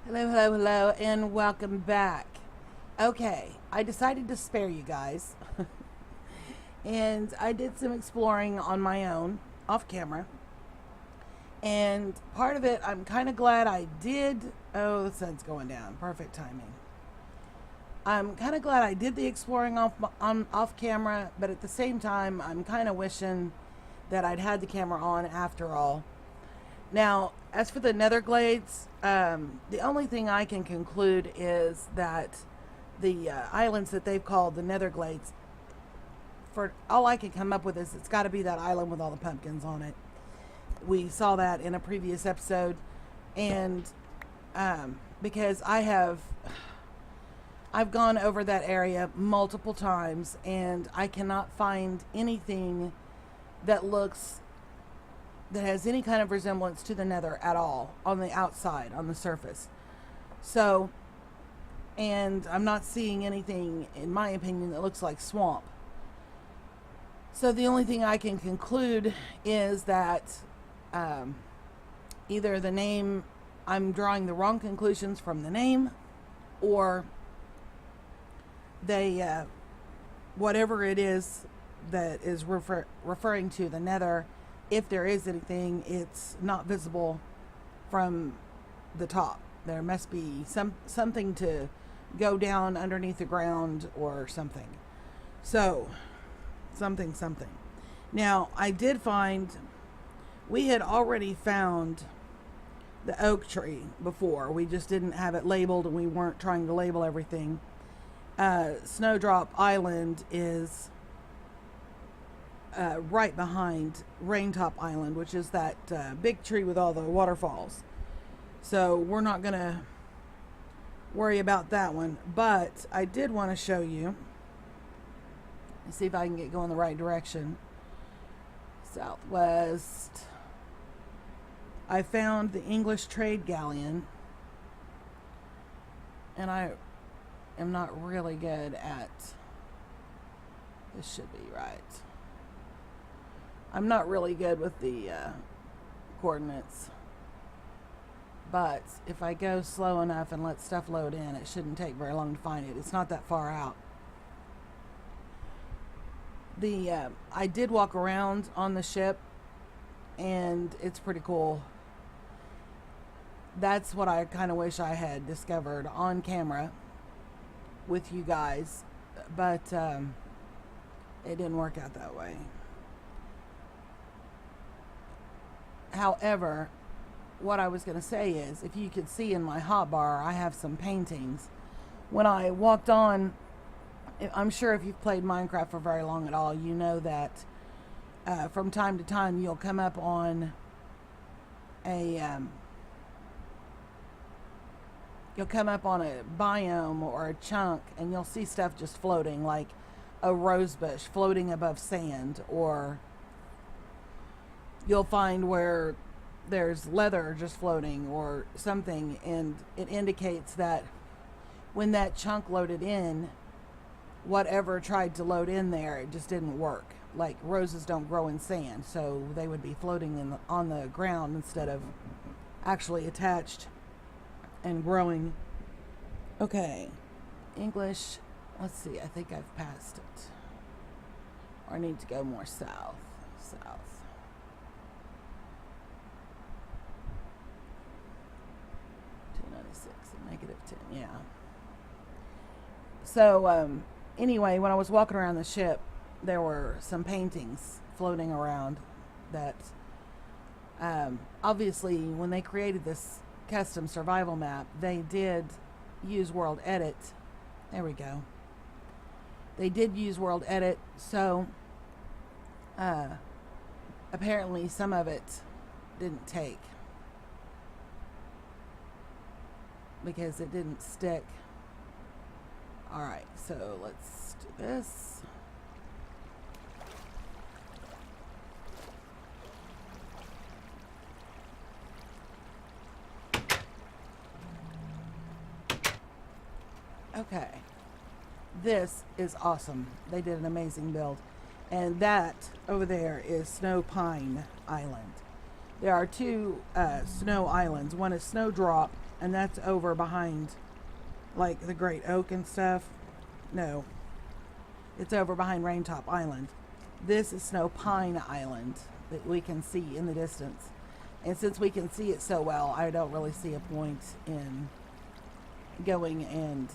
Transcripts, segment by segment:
Hello, hello, hello, and welcome back. Okay, I decided to spare you guys, and I did some exploring on my own, off camera. And part of it, I'm kind of glad I did. Oh, the sun's going down. Perfect timing. I'm kind of glad I did the exploring off camera, but at the same time, I'm kind of wishing that I'd had the camera on after all. Now, as for the Netherglades, the only thing I can conclude is that the islands that they've called the Netherglades, for all I can come up with is it's got to be that island with all the pumpkins on it. We saw that in a previous episode, and because I've gone over that area multiple times, and I cannot find anything that looks that has any kind of resemblance to the nether at all on the outside, on the surface. So, and I'm not seeing anything, in my opinion, that looks like swamp. So the only thing I can conclude is that either the name, I'm drawing the wrong conclusions from the name, or they, whatever it is that is referring to the nether, if there is anything, it's not visible from the top. There must be something to go down underneath the ground or something. So, something. Now, I did find, we had already found the oak tree before. We just didn't have it labeled, and we weren't trying to label everything. Snowdrop Island is right behind Raintop Island, which is that big tree with all the waterfalls. So we're not going to worry about that one. But I did want to show you. Let's see if I can get going the right direction. Southwest. I found the English trade galleon. And I am not really good at... This should be right. I'm not really good with the coordinates, but if I go slow enough and let stuff load in, it shouldn't take very long to find it. It's not that far out. I did walk around on the ship, and it's pretty cool. That's what I kind of wish I had discovered on camera with you guys, but it didn't work out that way. However, what I was going to say is, if you could see in my hotbar, I have some paintings. When I walked on, I'm sure if you've played Minecraft for very long at all, you know that from time to time you'll come up on a biome or a chunk, and you'll see stuff just floating, like a rose bush floating above sand, or you'll find where there's leather just floating or something, and it indicates that when that chunk loaded in, whatever tried to load in there, it just didn't work. Like, roses don't grow in sand, so they would be floating on the ground instead of actually attached and growing. Okay, English, let's see, I think I've passed it. Or I need to go more south. 296 and -10, yeah. So, anyway, when I was walking around the ship, there were some paintings floating around that, obviously, when they created this custom survival map, they did use World Edit. There we go. They did use World Edit, so apparently some of it didn't take because it didn't stick. Alright, so let's do this. Okay. This is awesome. They did an amazing build. And that over there is Snow Pine Island. There are two snow islands. One is Snowdrop, and that's over behind, like, the Great Oak and stuff. No, it's over behind Raintop Island. This is Snow Pine Island that we can see in the distance. And since we can see it so well, I don't really see a point in going and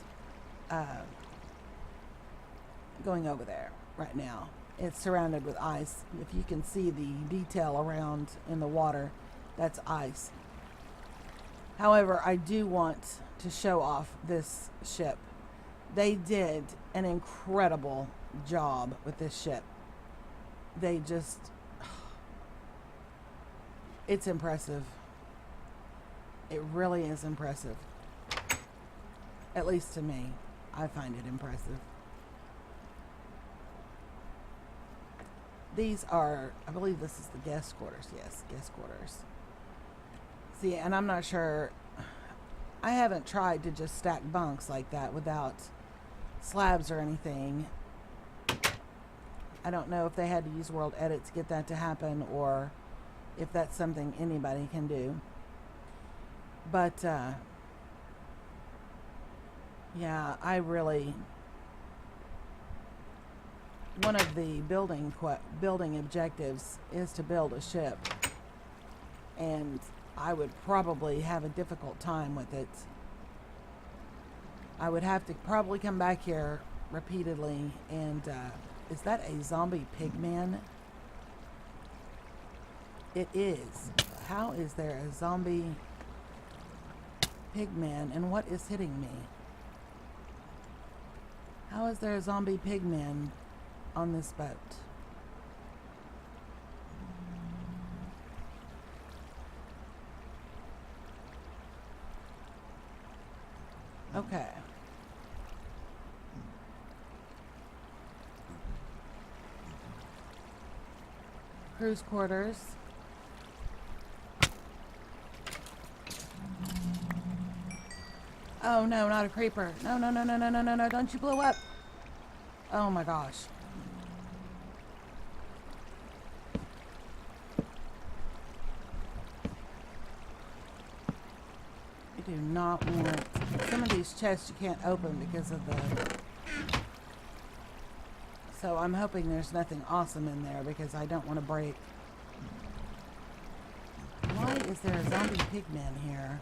going over there right now. It's surrounded with ice. If you can see the detail around in the water, that's ice. However, I do want to show off this ship. They did an incredible job with this ship. They just, it's impressive. It really is impressive. At least to me, I find it impressive. These are, I believe this is the guest quarters. Yes, guest quarters. See, and I'm not sure, I haven't tried to just stack bunks like that without slabs or anything. I don't know if they had to use World Edit to get that to happen, or if that's something anybody can do. But, yeah, I really, one of the building objectives is to build a ship, and I would probably have a difficult time with it. I would have to probably come back here repeatedly, and is that a zombie pigman? It is. How is there a zombie pigman, and what is hitting me? How is there a zombie pigman on this boat? Okay. Cruise quarters. Oh no, not a creeper. No, no, no, no, no, no, no, no, don't you blow up. Oh my gosh. You do not want, some of these chests you can't open because of the, so I'm hoping there's nothing awesome in there because I don't want to break. Why is there a zombie pigman here?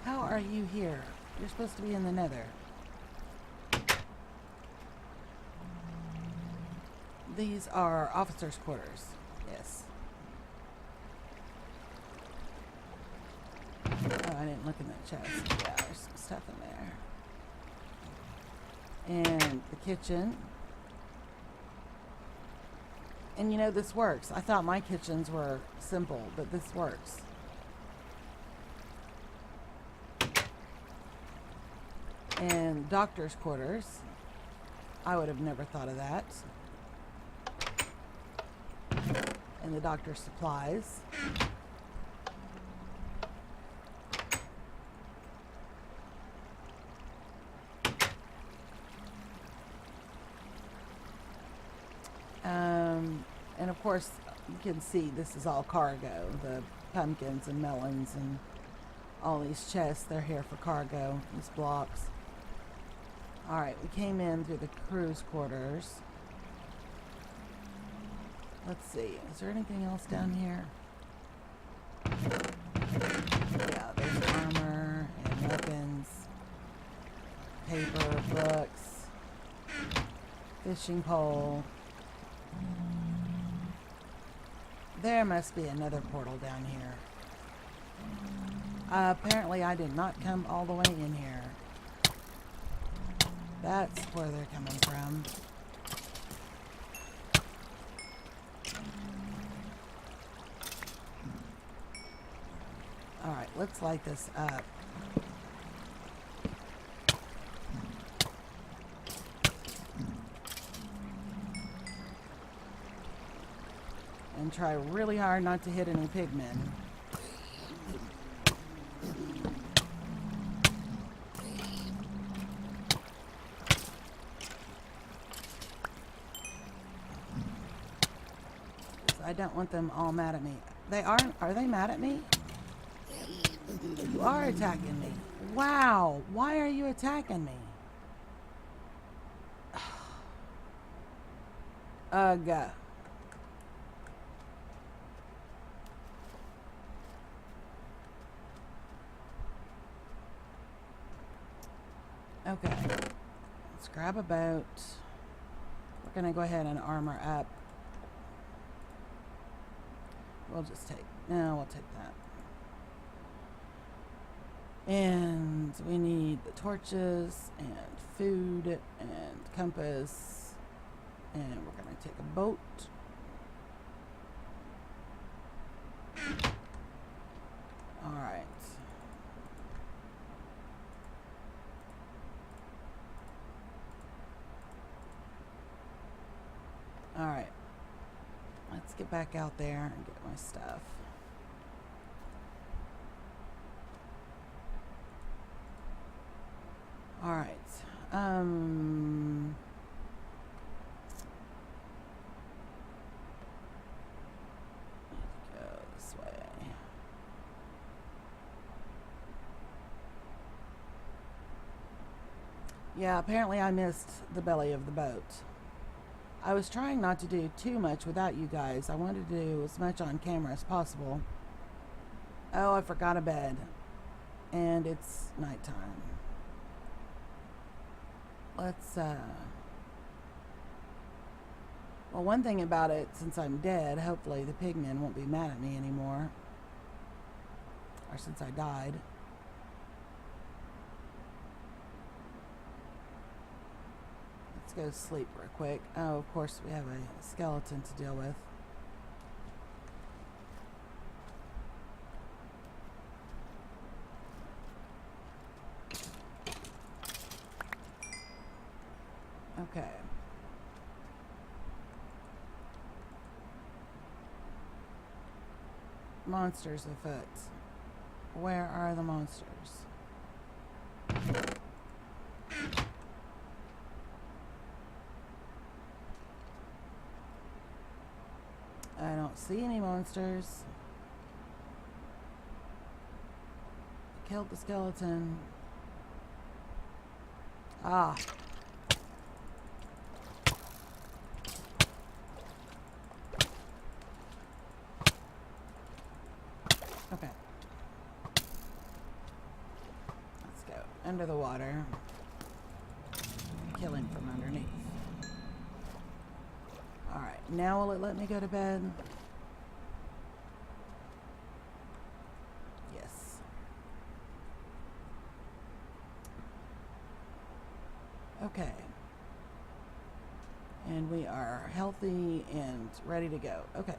How are you here? You're supposed to be in the nether. These are officers' quarters. Yes. Oh, I didn't look in that chest. Yeah, there's some stuff in there. And the kitchen. And you know, this works. I thought my kitchens were simple, but this works. And doctor's quarters. I would have never thought of that. And the doctor's supplies. And of course, you can see this is all cargo. The pumpkins and melons and all these chests, they're here for cargo, these blocks. Alright, we came in through the cruise quarters. Let's see, is there anything else down here? Yeah, there's armor and weapons, paper, books, fishing pole. There must be another portal down here. Apparently I did not come all the way in here. That's where they're coming from. Alright, let's light this up. And try really hard not to hit any pigmen. don't want them all mad at me. They aren't. Are they mad at me? You are attacking me. Wow. Why are you attacking me? Ugh. Okay. Let's grab a boat. We're going to go ahead and armor up. We'll just take... No, we'll take that. And we need the torches and food and compass. And we're going to take a boat. Alright. Alright. Let's get back out there and get my stuff. Alright. Go this way. Yeah, apparently I missed the belly of the boat. I was trying not to do too much without you guys. I wanted to do as much on camera as possible. Oh, I forgot a bed. And it's nighttime. Let's, well, one thing about it, since I'm dead, hopefully the pigmen won't be mad at me anymore. Or since I died. Let's go to sleep real quick. Oh, of course we have a skeleton to deal with. Okay. Monsters afoot. Where are the monsters? I don't see any monsters. Killed the skeleton. Ah. Okay. Let's go under the water. Kill him from underneath. Alright, now will it let me go to bed? Yes. Okay. And we are healthy and ready to go. Okay.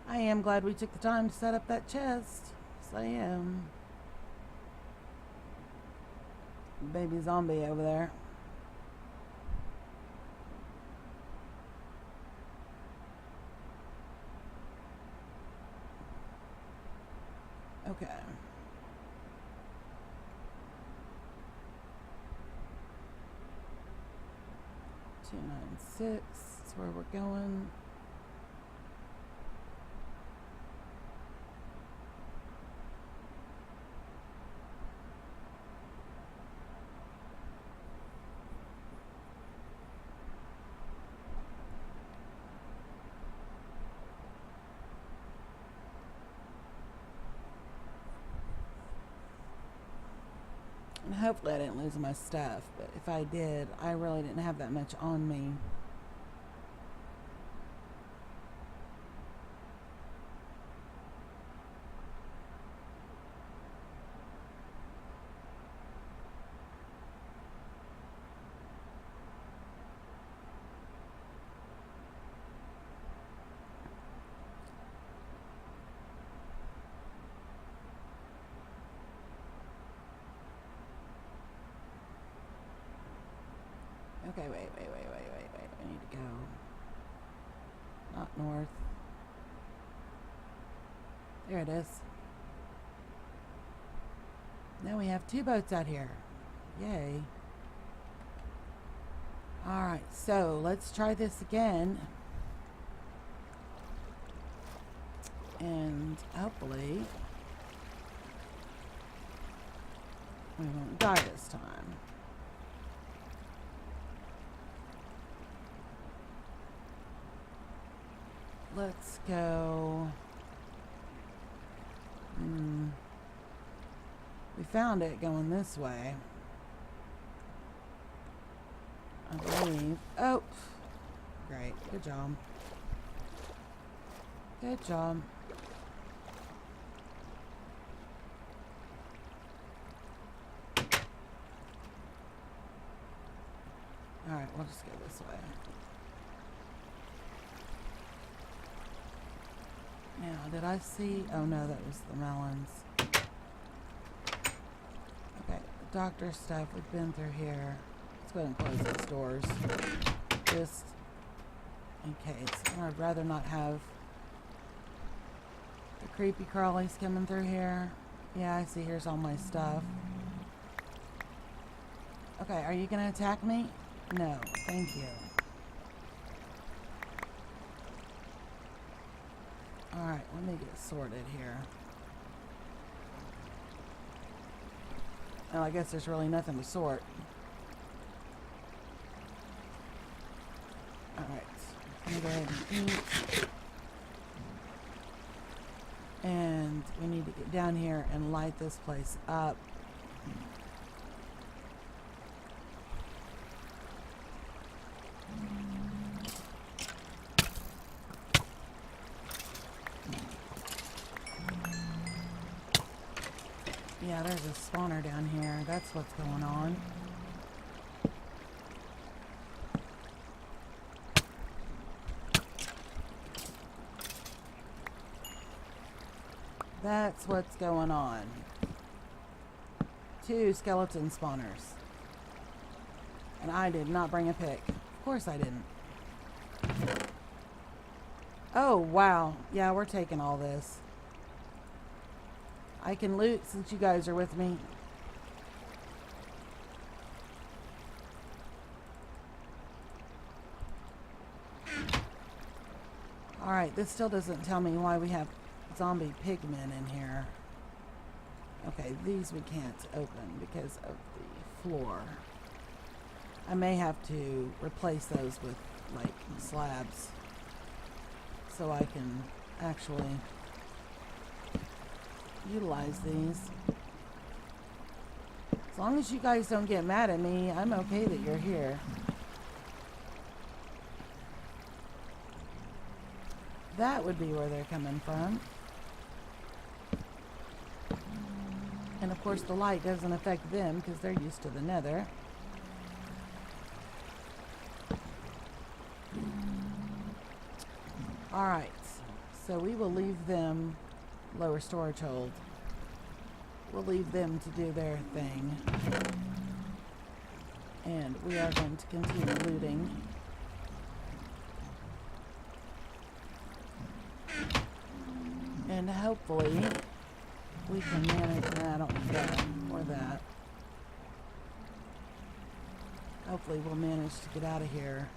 I am glad we took the time to set up that chest. Yes, I am. Baby zombie over there. Okay. 296 is where we're going. And hopefully I didn't lose my stuff, but if I did, I really didn't have that much on me. Okay, wait. I need to go. Not north. There it is. Now we have 2 boats out here. Yay. Alright, so let's try this again. And hopefully we won't die this time. Let's go. We found it going this way, I believe. Oh, great. Good job. Good job. Alright, we'll just go this way. Now, did I see? Oh no, that was the melons. Okay, the doctor stuff, we've been through here. Let's go ahead and close these doors. Just in case. I'd rather not have the creepy crawlies coming through here. Yeah, I see, here's all my stuff. Okay, are you gonna attack me? No, thank you. Alright, let me get sorted here. Well, I guess there's really nothing to sort. Alright, let me go ahead and eat. And we need to get down here and light this place up. Yeah, there's a spawner down here. That's what's going on. That's what's going on. 2 skeleton spawners. And I did not bring a pick. Of course I didn't. Oh, wow. Yeah, we're taking all this. I can loot since you guys are with me. Alright, this still doesn't tell me why we have zombie pigmen in here. Okay, these we can't open because of the floor. I may have to replace those with, like, slabs so I can actually utilize these. As long as you guys don't get mad at me, I'm okay that you're here. That would be where they're coming from. And of course the light doesn't affect them because they're used to the nether. Alright, so we will leave them lower storage hold. We'll leave them to do their thing. And we are going to continue looting. And hopefully we can manage that. I don't need that or that. Hopefully we'll manage to get out of here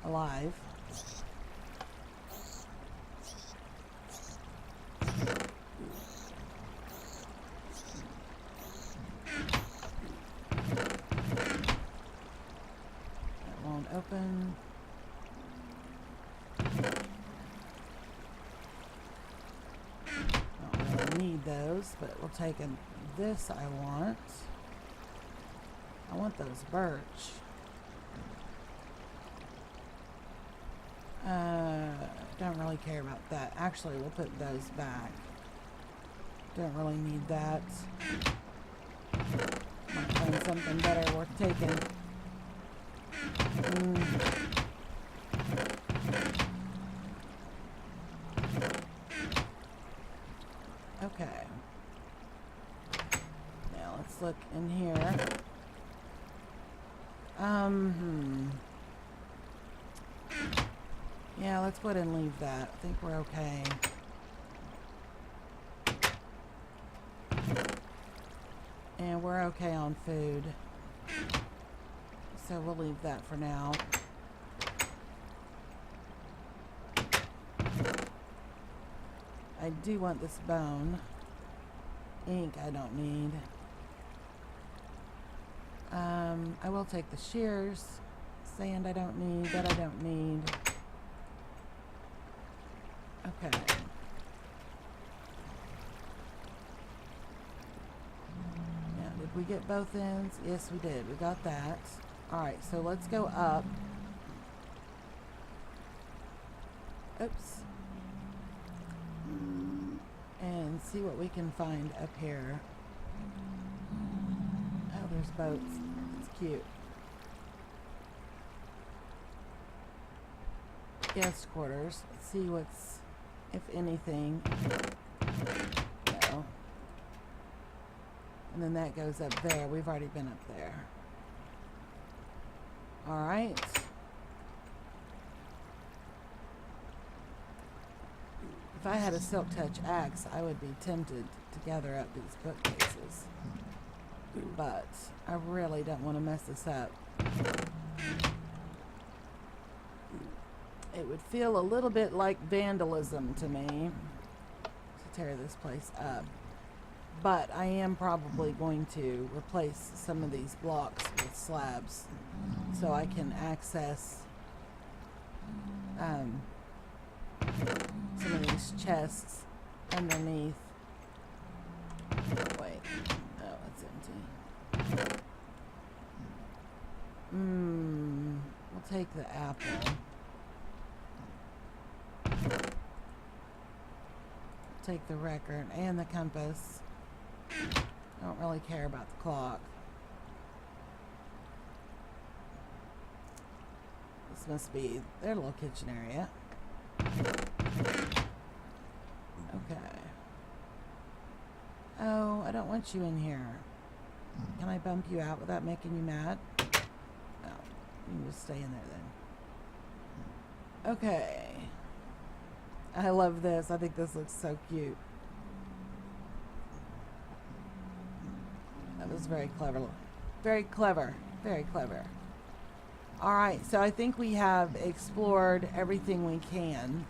alive. That won't open. Don't really need those, but we'll take this I want. I want those birch. Don't really care about that. Actually, we'll put those back. Don't really need that. Might find something better worth taking. Okay. Now let's look in here. Yeah, let's go ahead and leave that. I think we're okay. And we're okay on food. so we'll leave that for now. I do want this bone. Ink I don't need. I will take the shears. Sand I don't need. That I don't need. Okay. Now, did we get both ends? Yes, we did. We got that. Alright, so let's go up. Oops. And see what we can find up here. Oh, there's boats. It's cute. Guest quarters. Let's see what's, if anything. No. And then that goes up there. We've already been up there. Alright. If I had a silk touch axe, I would be tempted to gather up these bookcases. But I really don't want to mess this up. It would feel a little bit like vandalism to me to tear this place up. But I am probably going to replace some of these blocks with slabs so I can access some of these chests underneath. Wait, oh, it's empty. We'll take the apple. Take the record and the compass. I don't really care about the clock. This must be their little kitchen area. Okay. Oh, I don't want you in here. Can I bump you out without making you mad? No. You can just stay in there then. Okay. I love this. I think this looks so cute. That was very clever. Very clever. Very clever. Alright, so I think we have explored everything we can.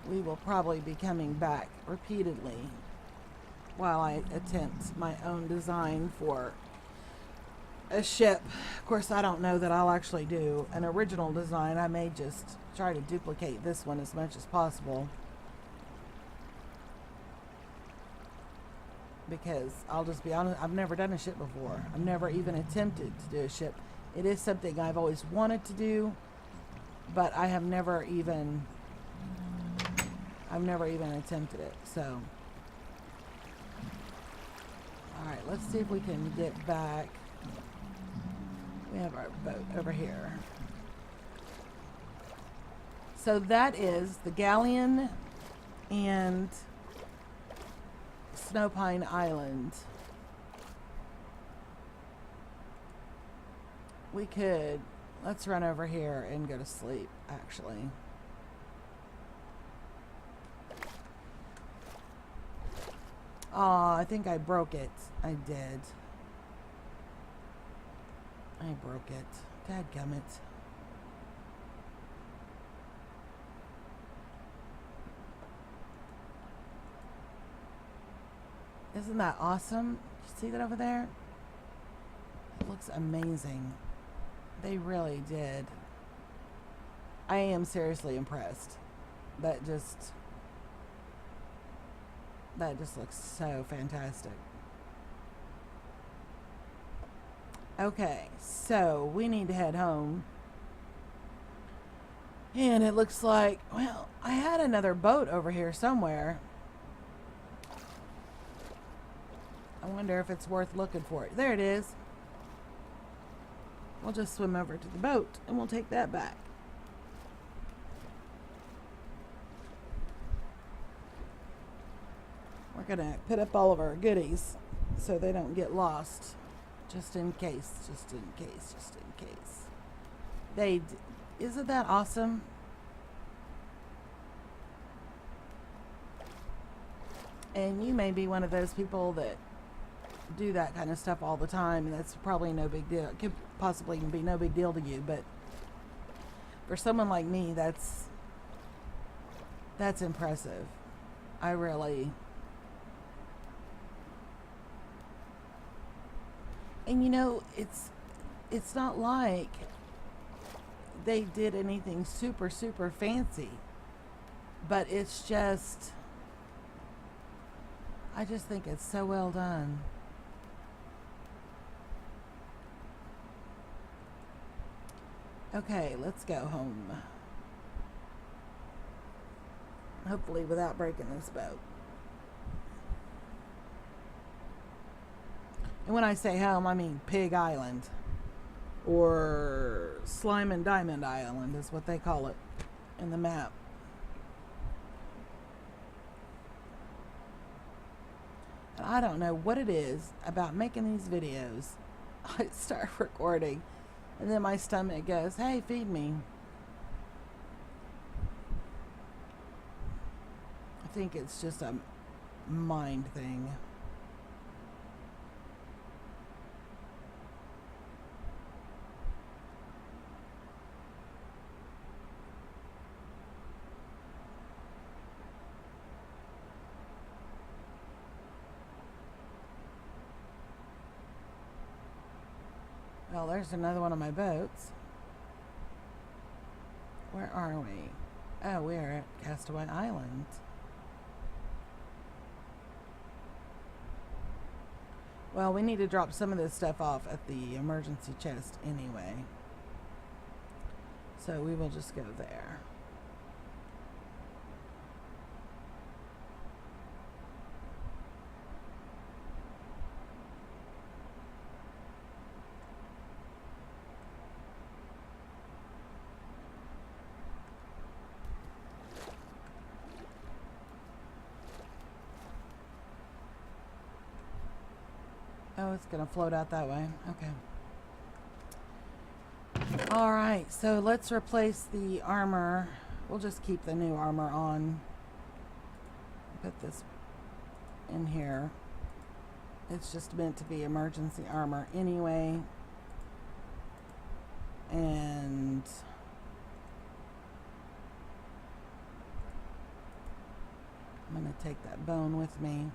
We will probably be coming back repeatedly while I attempt my own design for a ship. Of course, I don't know that I'll actually do an original design. I may just try to duplicate this one as much as possible. Because I'll just be honest, I've never done a ship before. I've never even attempted to do a ship. It is something I've always wanted to do, but I have never even attempted it. So, alright, let's see if we can get back. We have our boat over here. So that is the Galleon and Snowpine Island. We could, let's run over here and go to sleep, actually. Aw, I think I broke it. I did. I broke it. Dadgummit. Isn't that awesome? You see that over there? It looks amazing. They really did. I am seriously impressed. That just looks so fantastic. Okay, so we need to head home. And it looks like, well, I had another boat over here somewhere. I wonder if it's worth looking for it. There it is. We'll just swim over to the boat and we'll take that back. We're gonna put up all of our goodies so they don't get lost. Just in case, just in case, just in case. Isn't that awesome? And you may be one of those people that do that kind of stuff all the time, and that's probably no big deal. It could possibly be no big deal to you, but for someone like me, that's impressive. I really. And you know, it's not like they did anything super fancy, but it's just, I just think it's so well done. Okay, let's go home. Hopefully without breaking this boat. And when I say home, I mean Pig Island. Or Slime and Diamond Island is what they call it in the map. And I don't know what it is about making these videos. I start recording and then my stomach goes, hey, feed me. I think it's just a mind thing. Well, there's another one of my boats. Where are we? Oh, we're at Castaway Island. Well, we need to drop some of this stuff off at the emergency chest anyway. So we will just go there. Oh, it's going to float out that way. Okay. Alright, so let's replace the armor. We'll just keep the new armor on. Put this in here. It's just meant to be emergency armor anyway. And I'm going to take that bone with me.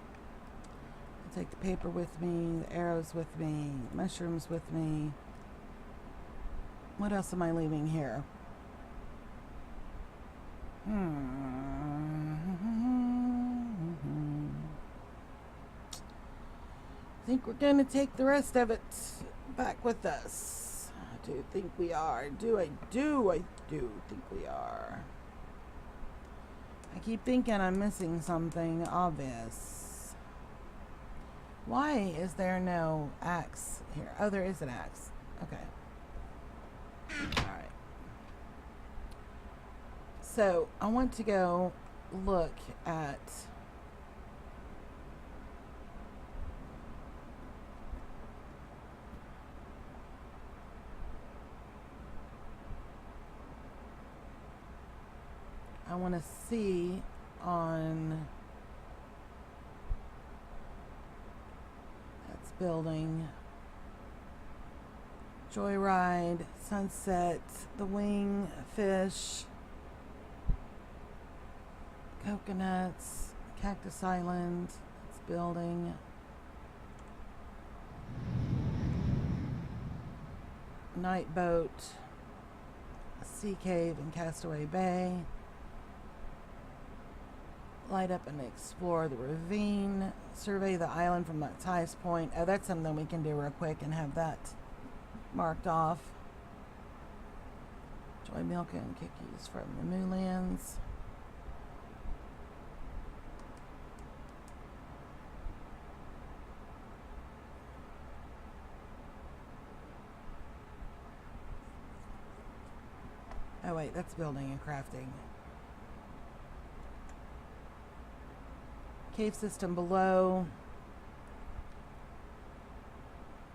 Take the paper with me, the arrows with me, mushrooms with me. What else am I leaving here? I think we're going to take the rest of it back with us. I do think we are. I do think we are. I keep thinking I'm missing something obvious. Why is there no axe here? Oh, there is an axe. Okay. Alright. So, I want to go look at I want to see on building, Joyride, Sunset, The Wing, Fish, Coconuts, Cactus Island, it's building, Night Boat, Sea Cave in Castaway Bay, light up and explore the ravine, survey the island from its highest point. Oh, that's something we can do real quick and have that marked off. Enjoy milk and cookies from the Moonlands. Oh wait, that's building and crafting. Cave system below.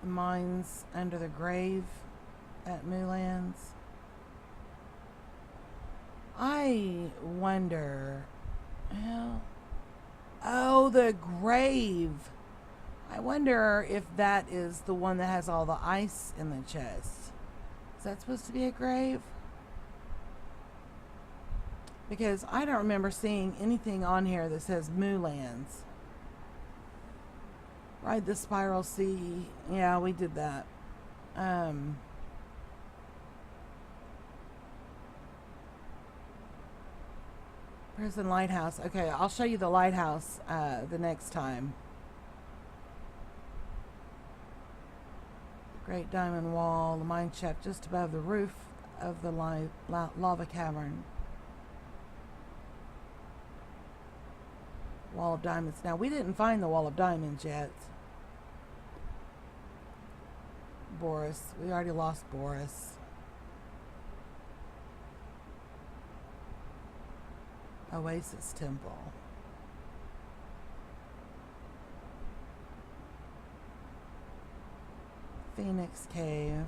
Mines under the grave at Moonlands. I wonder. Well, oh, the grave. I wonder if that is the one that has all the ice in the chest. Is that supposed to be a grave? Because I don't remember seeing anything on here that says Moolands. Ride the Spiral Sea. Yeah, we did that. Prison Lighthouse. Okay, I'll show you the lighthouse the next time. Great Diamond Wall, the mine shaft just above the roof of the lava cavern. Wall of Diamonds. Now, we didn't find the Wall of Diamonds yet. Boris. We already lost Boris. Oasis Temple. Phoenix Cave.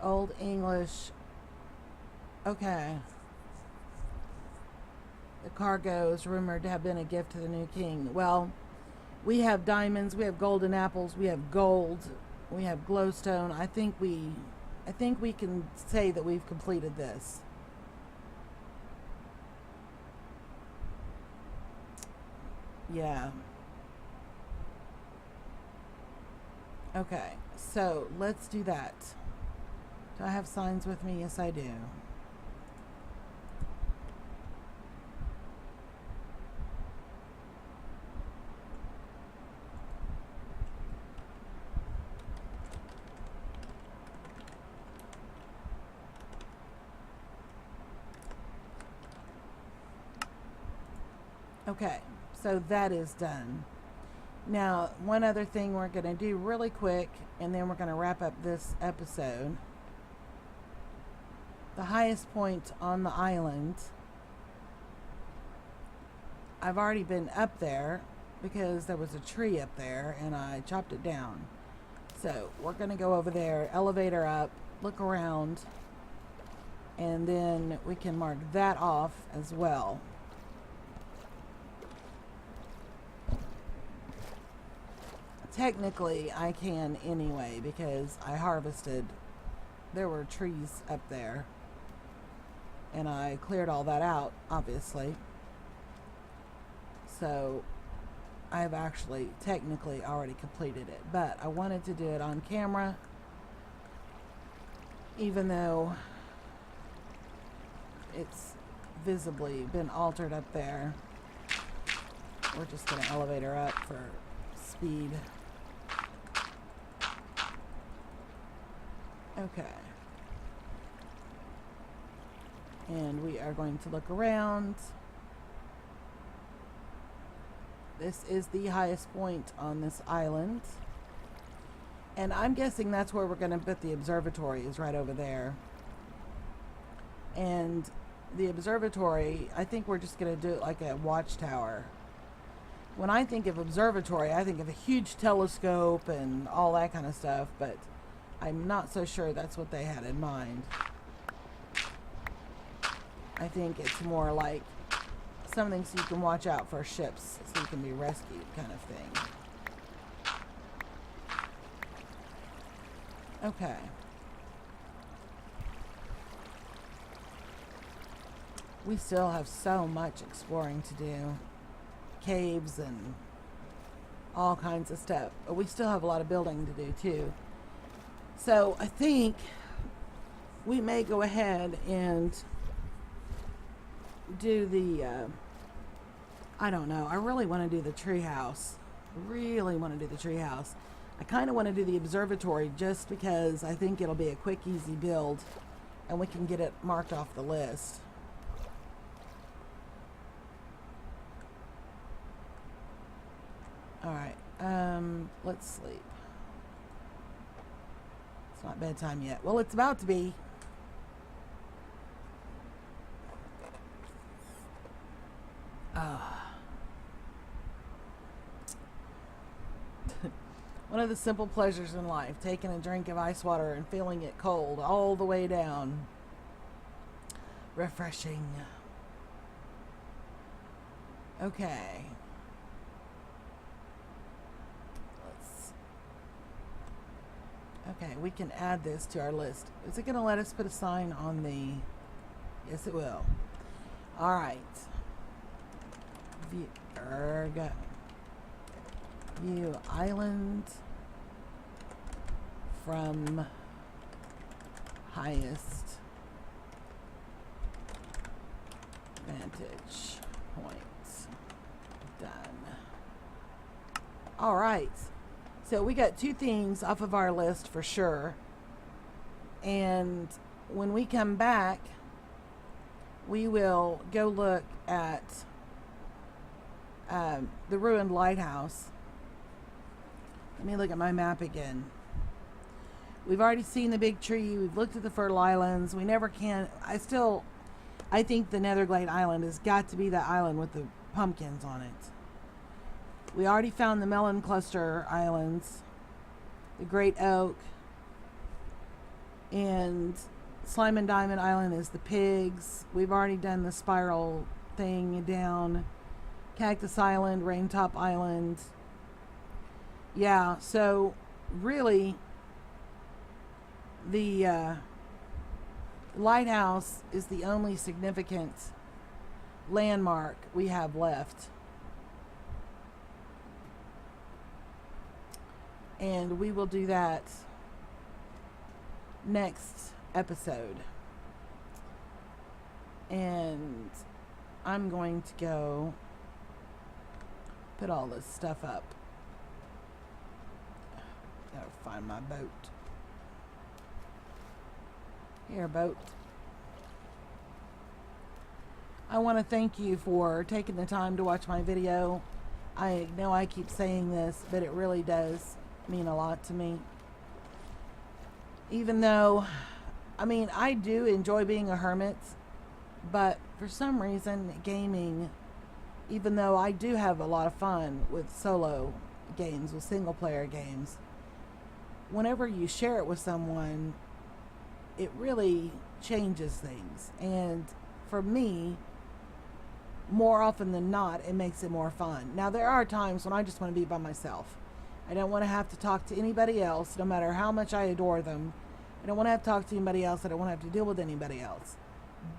Old English. Okay. The cargo is rumored to have been a gift to the new king. Well, we have diamonds, we have golden apples, we have gold, we have glowstone. I think we can say that we've completed this. Yeah. Okay, so let's do that. Do I have signs with me? Yes, I do. Okay, so that is done. Now, one other thing we're going to do really quick, and then we're going to wrap up this episode. The highest point on the island, I've already been up there because there was a tree up there and I chopped it down. So we're going to go over there, elevator up, look around, and then we can mark that off as well. Technically, I can anyway because I harvested. There were trees up there. And I cleared all that out, obviously. So, I've actually technically already completed it. But I wanted to do it on camera. Even though it's visibly been altered up there. We're just going to elevate her up for speed. Okay. And we are going to look around. This is the highest point on this island. And I'm guessing that's where we're going to put the observatory, is right over there. And the observatory, I think we're just going to do it like a watchtower. When I think of observatory, I think of a huge telescope and all that kind of stuff, but I'm not so sure that's what they had in mind. I think it's more like something so you can watch out for ships so you can be rescued kind of thing. Okay. We still have so much exploring to do. Caves and all kinds of stuff. But we still have a lot of building to do too. So I think we may go ahead and do the I don't know. I really want to do the treehouse. Really want to do the treehouse. I kind of want to do the observatory just because I think it'll be a quick, easy build and we can get it marked off the list. Alright, let's sleep. It's not bedtime yet. Well, it's about to be. One of the simple pleasures in life, taking a drink of ice water and feeling it cold all the way down. refreshing. Okay. Okay, we can add this to our list. Is it going to let us put a sign on the... Yes, it will. All right. View island from highest vantage point. Done. All right. So we got 2 things off of our list for sure. And when we come back, we will go look at the ruined lighthouse. Let me look at my map again. We've already seen the big tree. We've looked at the fertile islands. We never can. I think the Netherglade Island has got to be that island with the pumpkins on it. We already found the Melon Cluster Islands, the Great Oak, and Slime and Diamond Island is the pigs. We've already done the spiral thing down. Cactus Island, Raintop Island. Yeah, so really the lighthouse is the only significant landmark we have left. And we will do that next episode. And I'm going to go put all this stuff up. Gotta find my boat. Here, boat. I want to thank you for taking the time to watch my video. I know I keep saying this, but it really does mean a lot to me. Even though, I mean, I do enjoy being a hermit, but for some reason, gaming, even though I do have a lot of fun with solo games, with single player games, whenever you share it with someone, it really changes things. And for me, more often than not, it makes it more fun. Now, there are times when I just want to be by myself. I don't want to have to talk to anybody else, no matter how much I adore them. I don't want to have to talk to anybody else. I don't want to have to deal with anybody else.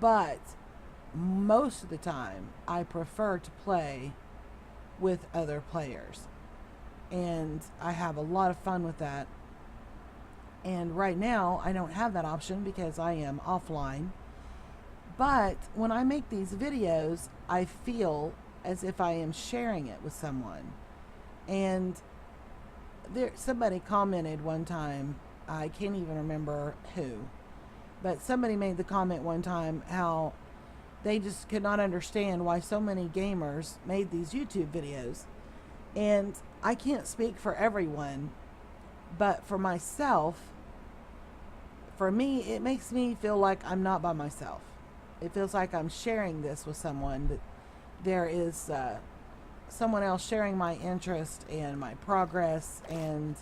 But most of the time, I prefer to play with other players. And I have a lot of fun with that. And right now, I don't have that option because I am offline. But when I make these videos, I feel as if I am sharing it with someone. And somebody commented one time, I can't even remember who, but somebody made the comment one time how they just could not understand why so many gamers made these YouTube videos. And I can't speak for everyone, but for myself, for me, it makes me feel like I'm not by myself. It feels like I'm sharing this with someone, that there is someone else sharing my interest and my progress. And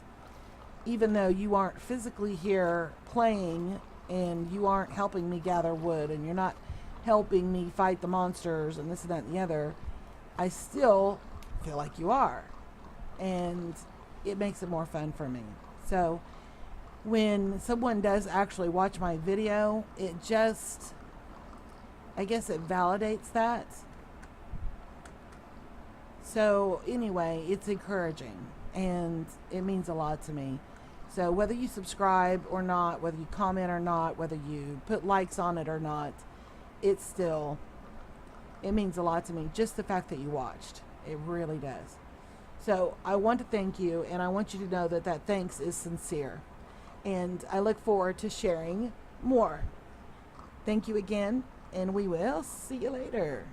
even though you aren't physically here playing and you aren't helping me gather wood and you're not helping me fight the monsters and this and that and the other, I still feel like you are. And it makes it more fun for me. So when someone does actually watch my video, it just, I guess it validates that. So anyway, it's encouraging and it means a lot to me. So whether you subscribe or not, whether you comment or not, whether you put likes on it or not, it means a lot to me. Just the fact that you watched, it really does. So I want to thank you, and I want you to know that that thanks is sincere. And I look forward to sharing more. Thank you again, and we will see you later.